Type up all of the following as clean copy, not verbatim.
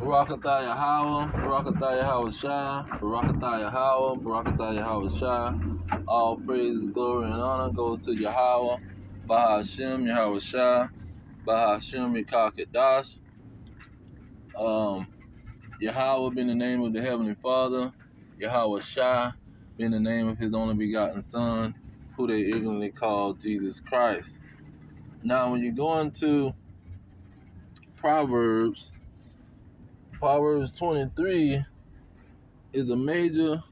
Barakatah Yahweh, Barakatah Yahweh Shai, Barakatah Yahweh, Barakatah Yahweh Shai. All praise, glory, and honor goes to Yahweh, Bahashem, Yahweh Shai, Bahashem, Yikah Kedash. Yahweh being the name of the Heavenly Father, Yahweh Shai being the name of His only begotten Son, who they ignorantly call Jesus Christ. Now, when you go into Proverbs 23 is a major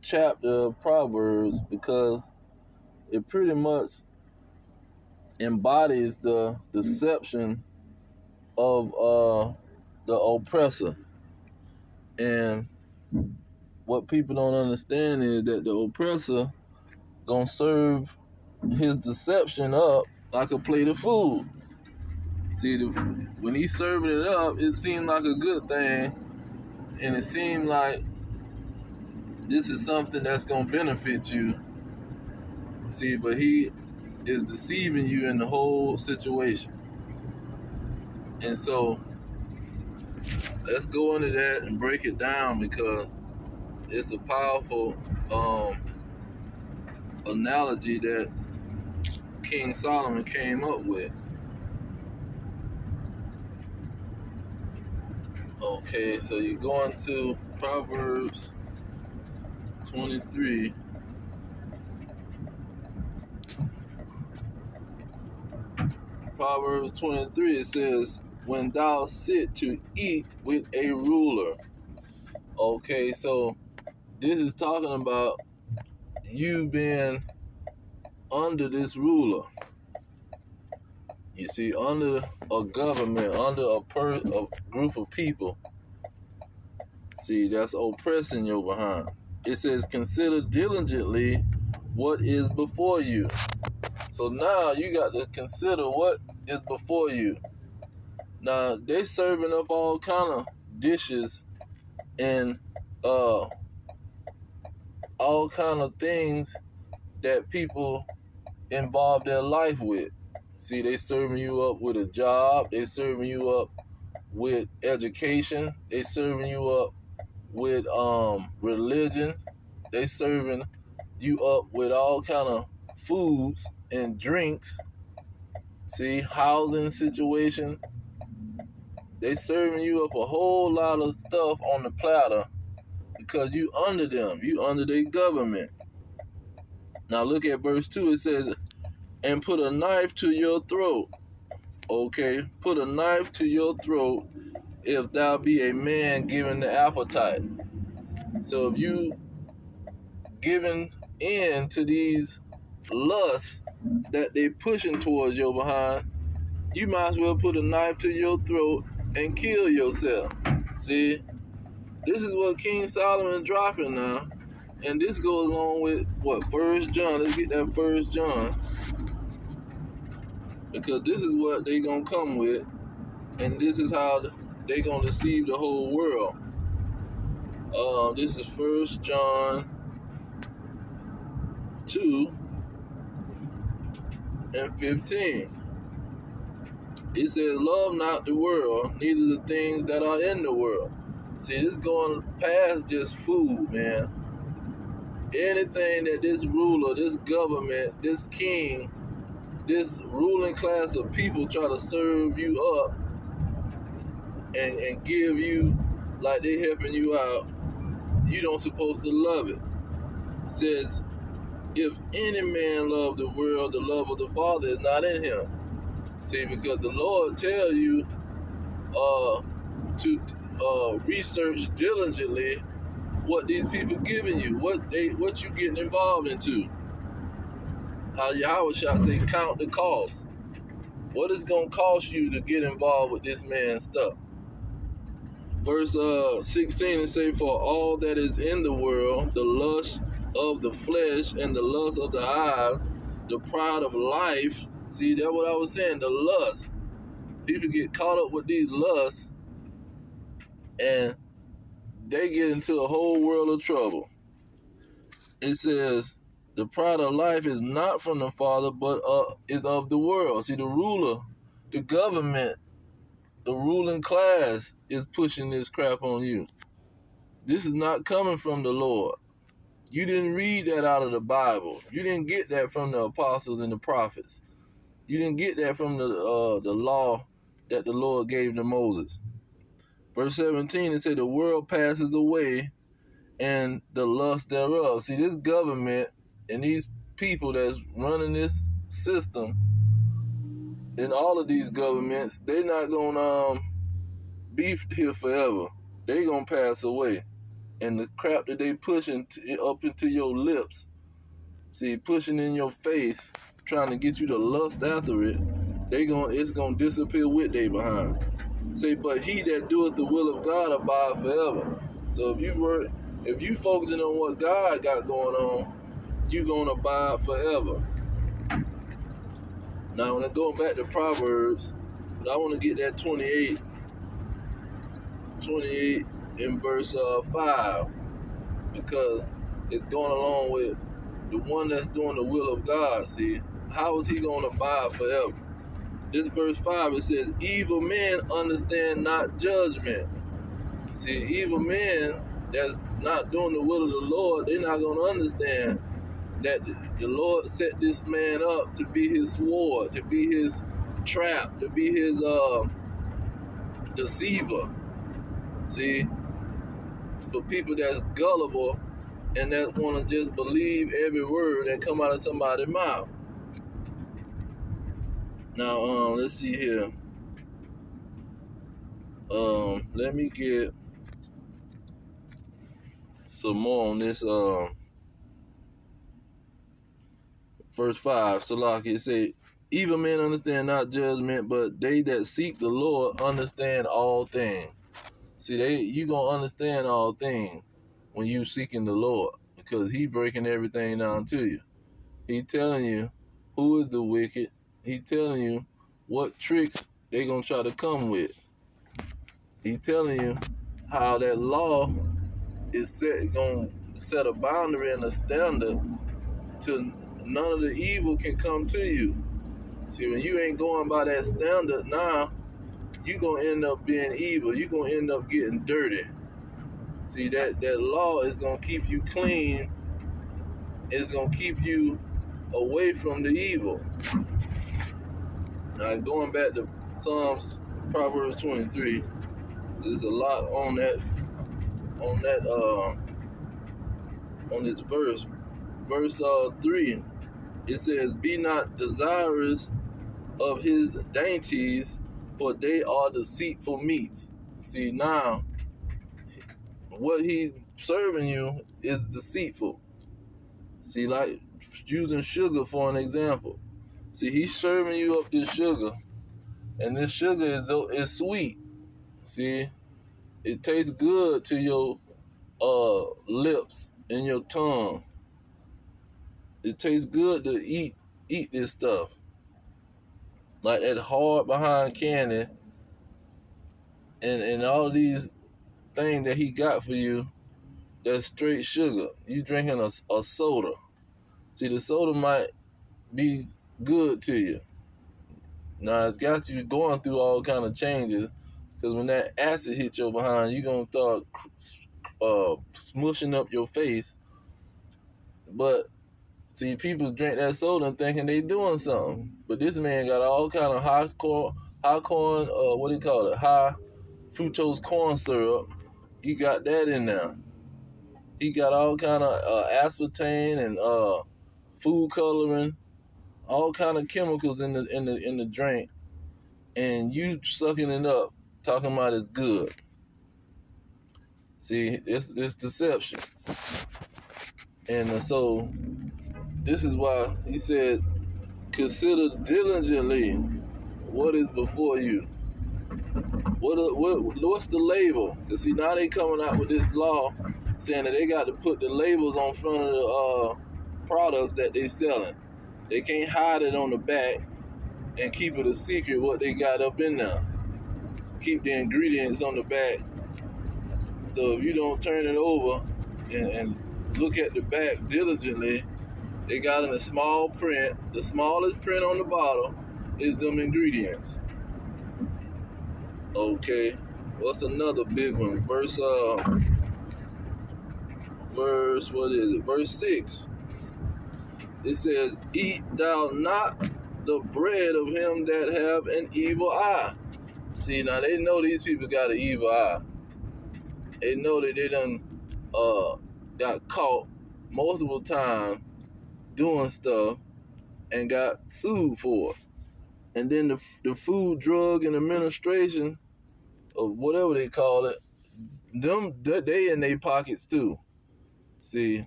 chapter of Proverbs because it pretty much embodies the deception of the oppressor. And what people don't understand is that the oppressor gonna serve his deception up like a plate of food. See, when he's serving it up, it seemed like a good thing, and it seemed like this is something that's gonna benefit you. See, but he is deceiving you in the whole situation. And so let's go into that and break it down because it's a powerful analogy that King Solomon came up with. Okay, so you go into Proverbs 23. Proverbs 23, it says, when thou sit to eat with a ruler. Okay, so this is talking about you being under this ruler. You see, under a government, under a group of people. See, that's oppressing your behind. It says, consider diligently what is before you. So now you got to consider what is before you. Now, they serving up all kind of dishes and all kind of things that people involve their life with. See, they serving you up with a job. They serving you up with education. They serving you up with religion. They serving you up with all kind of foods and drinks. See, housing situation. They serving you up a whole lot of stuff on the platter because you under them. You under their government. Now look at verse 2. It says, and put a knife to your throat. Okay, put a knife to your throat if thou be a man given the appetite. So if you giving in to these lusts that they pushing towards your behind, you might as well put a knife to your throat and kill yourself. See, this is what King Solomon dropping now. And this goes along with what? 1 John. Let's get that 1 John. Because this is what they gonna come with. And this is how they gonna deceive the whole world. This is 1 John 2 and 15. It says, love not the world, neither the things that are in the world. See, this is going past just food, man. Anything that this ruler, this government, this king, this ruling class of people try to serve you up and give you like they helping you out, you don't supposed to love it. It says, if any man love the world, the love of the Father is not in him. See, because the Lord tell you to research diligently what these people giving you, what you getting involved into. How Yahweh shall say, count the cost. What is gonna cost you to get involved with this man's stuff? Verse 16 it say, for all that is in the world, the lust of the flesh and the lust of the eye, the pride of life. See, that's what I was saying, the lust. People get caught up with these lusts and they get into a whole world of trouble. It says, the pride of life is not from the Father, but is of the world. See, the ruler, the government the ruling class is pushing this crap on you. This is not coming from the Lord. You didn't read that out of the Bible. You didn't get that from the apostles and the prophets. You didn't get that from the law that the Lord gave to Moses. Verse 17, it said, the world passes away and the lust thereof. See, this government and these people that's running this system in all of these governments, they're not going to be here forever. They're going to pass away. And the crap that they pushing up into your lips, see, pushing in your face, trying to get you to lust after it, it's going to disappear with they behind. Say, but he that doeth the will of God abide forever. So if you focusing on what God got going on, you gonna abide forever. Now, when I go back to Proverbs, but I want to get that 28 in verse 5, because it's going along with the one that's doing the will of God. See, how is he gonna abide forever? This verse 5, it says, evil men understand not judgment. See, evil men that's not doing the will of the Lord, they're not going to understand that the Lord set this man up to be his sword, to be his trap, to be his deceiver. See, for people that's gullible and that want to just believe every word that come out of somebody's mouth. Now, let's see here. Let me get some more on this. Verse 5, Salaki, it say, evil men understand not judgment, but they that seek the Lord understand all things. See, you gonna understand all things when you seeking the Lord, because he breaking everything down to you. He telling you who is the wicked. He telling you what tricks they gonna try to come with. He telling you how that law is gonna set a boundary and a standard to none of the evil can come to you. See, when you ain't going by that standard, now you gonna end up being evil. You gonna end up getting dirty. See, that law is gonna keep you clean. It's gonna keep you away from the evil. Now, going back to Proverbs 23, there's a lot on this verse. Verse 3, it says, be not desirous of his dainties, for they are deceitful meats. See, now, what he's serving you is deceitful. See, like using sugar for an example. See, he's serving you up this sugar, and this sugar is sweet. See, it tastes good to your lips and your tongue. It tastes good to eat this stuff. Like that hard behind candy and all these things that he got for you, that's straight sugar. You drinking a soda. See, the soda might be good to you. Now, it's got you going through all kind of changes, because when that acid hits your behind, you're going to start smushing up your face. But, see, people drink that soda and thinking they doing something. But this man got all kind of high fructose corn syrup. He got that in there. He got all kind of aspartame and food coloring, all kind of chemicals in the drink, and you sucking it up, talking about it's good. See, it's deception. And so this is why he said, consider diligently what is before you. What's the label? Because see, now they coming out with this law saying that they got to put the labels on front of the products that they selling. They can't hide it on the back and keep it a secret what they got up in there. Keep the ingredients on the back. So if you don't turn it over and look at the back diligently, they got in a small print. The smallest print on the bottle is them ingredients. Okay, what's another big one? What is it? Verse 6. It says, "Eat thou not the bread of him that have an evil eye." See, now they know these people got an evil eye. They know that they done got caught multiple times doing stuff and got sued for it. And then the Food, Drug, and Administration, or whatever they call it, they in their pockets too. See,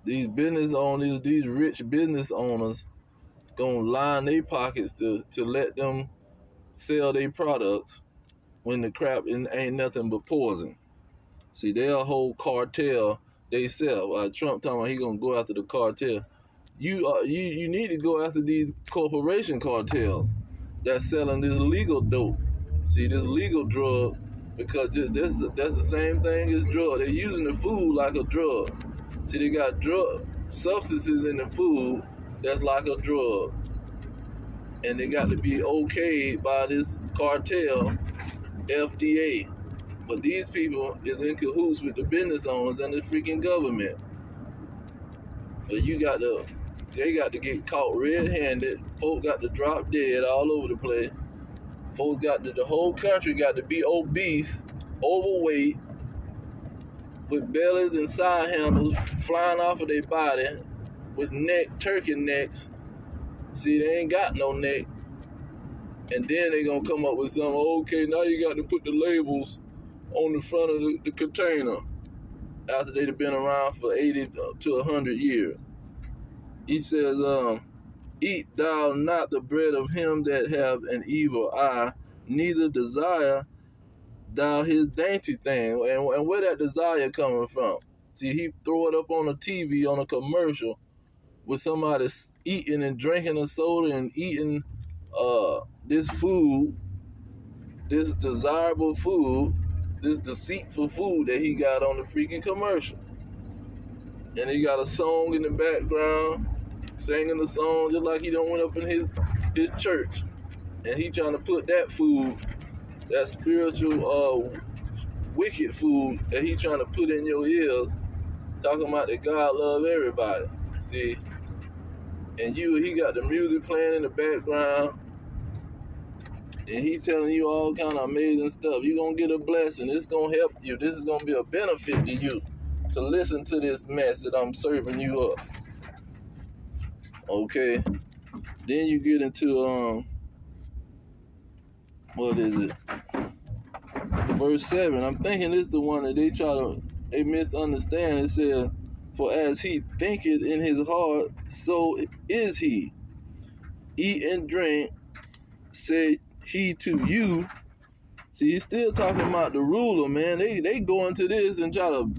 these business owners, these rich business owners, gonna line their pockets to let them sell their products when the crap ain't nothing but poison. See, they're a whole cartel they sell. Trump talking about he gonna go after the cartel. You need to go after these corporation cartels that's selling this legal dope. See, this legal drug, because that's the same thing as drug. They're using the food like a drug. See, they got drug substances in the food that's like a drug, and they got to be okayed by this cartel, FDA. But these people is in cahoots with the business owners and the freaking government. But they got to get caught red-handed. Folks got to drop dead all over the place. Folks the whole country got to be obese, overweight, with bellies and side handles flying off of their body, with turkey necks. See, they ain't got no neck. And then they gonna come up with some, okay, now you got to put the labels on the front of the container after they've been around for 80 to 100 years. He says, "Eat thou not the bread of him that have an evil eye, neither desire thou his dainty thing." And where that desire coming from? See, he throw it up on a TV on a commercial with somebody eating and drinking a soda and eating this food, this desirable food, this deceitful food that he got on the freaking commercial. And he got a song in the background, singing the song just like he done went up in his church. And he trying to put that food, that spiritual wicked food that he trying to put in your ears, talking about that God love everybody. See? And he got the music playing in the background, and he telling you all kind of amazing stuff. You're going to get a blessing. It's going to help you. This is going to be a benefit to you to listen to this mess that I'm serving you up. Okay? Then you get into, what is it? Verse 7. I'm thinking this is the one that they misunderstand. It says, "For as he thinketh in his heart, so is he. Eat and drink, said he to you." See, he's still talking about the ruler, man. They go into this and try to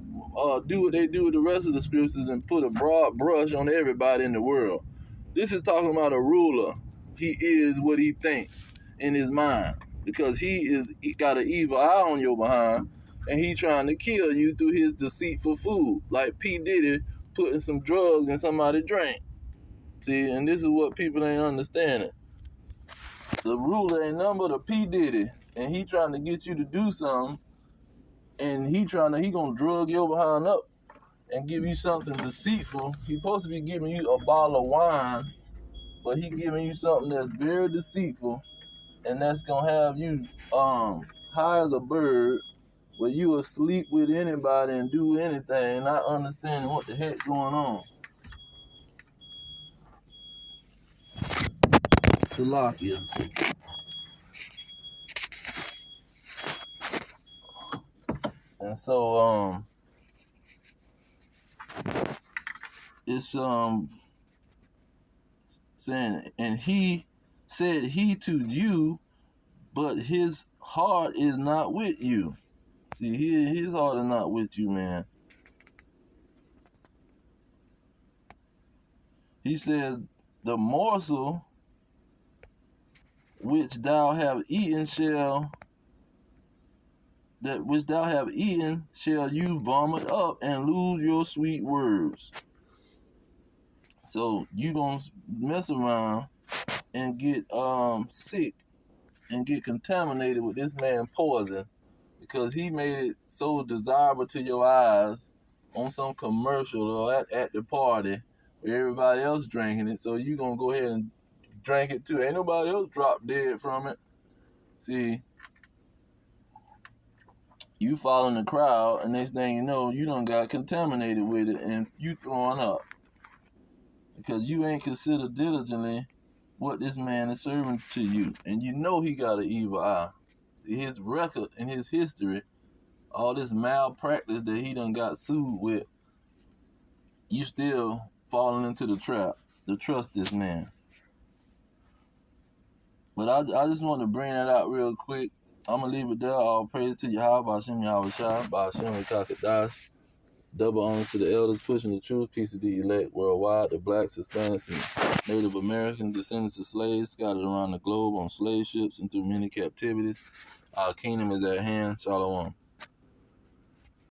do what they do with the rest of the scriptures and put a broad brush on everybody in the world. This is talking about a ruler. He is what he thinks in his mind, because he got an evil eye on your behind, and he trying to kill you through his deceitful food, like P. Diddy putting some drugs in somebody's drink. See, and this is what people ain't understanding. The ruler ain't nothing but a P. Diddy, and he trying to get you to do something, and he gonna drug your behind up and give you something deceitful. He supposed to be giving you a bottle of wine, but he giving you something that's very deceitful, and that's gonna have you high as a bird, where you will sleep with anybody and do anything, not understanding what the heck's going on. Salakia. And so it's saying, "And he said he to you, but his heart is not with you." See, his heart is not with you, man. He said, "The morsel which thou have eaten shall you vomit up and lose your sweet words." So you gonna mess around and get sick and get contaminated with this man poison because he made it so desirable to your eyes on some commercial or at the party where everybody else drinking it, so you gonna go ahead and drink it too. Ain't nobody else drop dead from it. See, you following the crowd, and next thing you know, you done got contaminated with it, and you throwing up because you ain't considered diligently what this man is serving to you, and you know he got an evil eye. His record and his history, all this malpractice that he done got sued with, you still falling into the trap to trust this man. But I just want to bring that out real quick. I'm going to leave it there. All praise to Yahweh, Ba'Shem Yahweh Shai, Ba'Shem Kakadash. Double honor to the elders pushing the truth. Peace to the elect worldwide, the blacks, Hispanics, and Native American descendants of slaves scattered around the globe on slave ships and through many captivities. Our kingdom is at hand. Shalom.